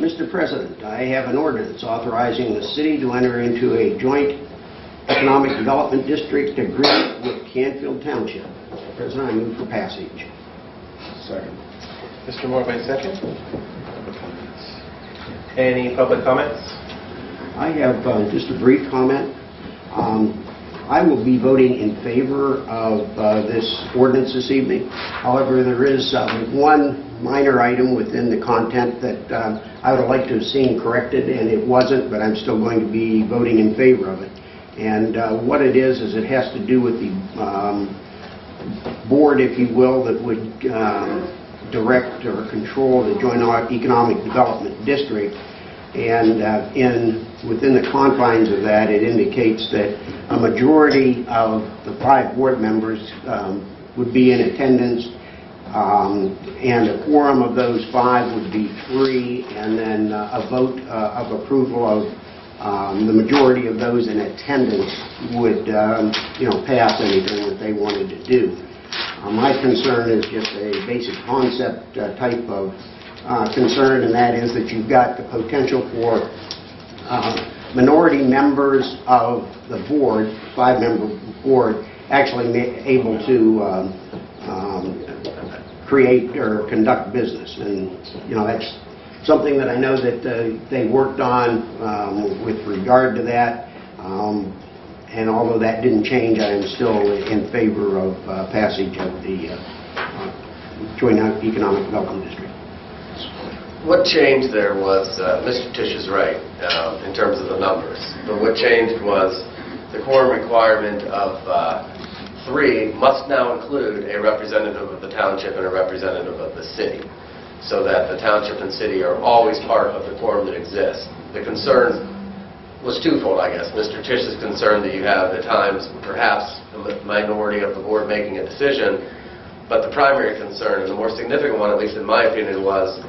Mr. President, I have an ordinance authorizing the city to enter into a joint economic development district agreement with Canfield Township. Mr. President, I move for passage. Second. Mr. Morvay, second. Any public comments? I have just a brief comment. I will be voting in favor of this ordinance this evening. However, there is one minor item within the content that I would like to have seen corrected, and it wasn't, but I'm still going to be voting in favor of it. And what it is it has to do with the board, if you will, that would direct or control the Joint Economic Development District. And within the confines of that, it indicates that a majority of the 5 board members would be in attendance, and a quorum of those 5 would be 3, and then a vote of approval of the majority of those in attendance would pass anything that they wanted to do. My concern is just a basic concept type of concern, and that is that you've got the potential for minority members of the board, 5-member board, actually able to create or conduct business. And that's something that I know that they worked on with regard to that. And although that didn't change, I am still in favor of passage of the Joint Economic Development District. What changed there was, Mr. Tisch is right in terms of the numbers, but what changed was the quorum requirement of 3 must now include a representative of the township and a representative of the city, so that the township and city are always part of the quorum that exists. The concern was twofold, I guess. Mr. Tisch is concerned that you have at times perhaps a minority of the board making a decision, but the primary concern, and the more significant one, at least in my opinion, was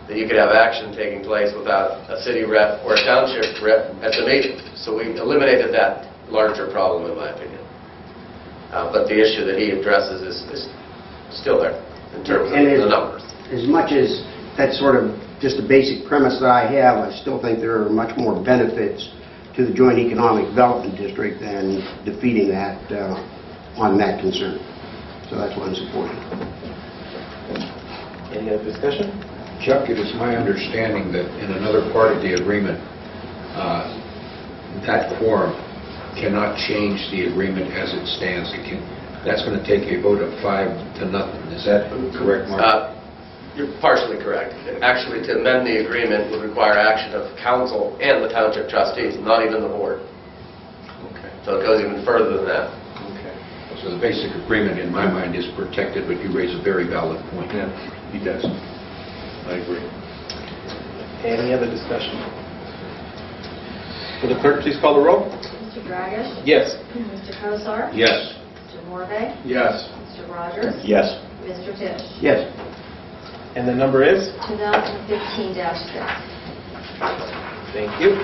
that you could have action taking place without a city rep or a township rep at the meeting. So we eliminated that larger problem, in my opinion. But the issue that he addresses is still there in terms of the numbers. As much as that's sort of just a basic premise that I have, I still think there are much more benefits to the Joint Economic Development District than defeating that on that concern. So that's why I'm supporting it. Any other discussion? Chuck, it is my understanding that in another part of the agreement, that quorum cannot change the agreement as it stands. That's going to take a vote of 5 to nothing. Is that correct, Mark? You're partially correct. Actually, to amend the agreement would require action of council and the township trustees, not even the board. Okay. So it goes even further than that. Okay. So the basic agreement, in my mind, is protected, but you raise a very valid point. Yeah, he does. I agree. Any other discussion? Will the clerk please call the roll? Mr. Dragish? Yes. Mr. Kosar? Yes. Mr. Morvay? Yes. Mr. Rogers? Yes. Mr. Tisch? Yes. And the number is? 2015-6. Thank you.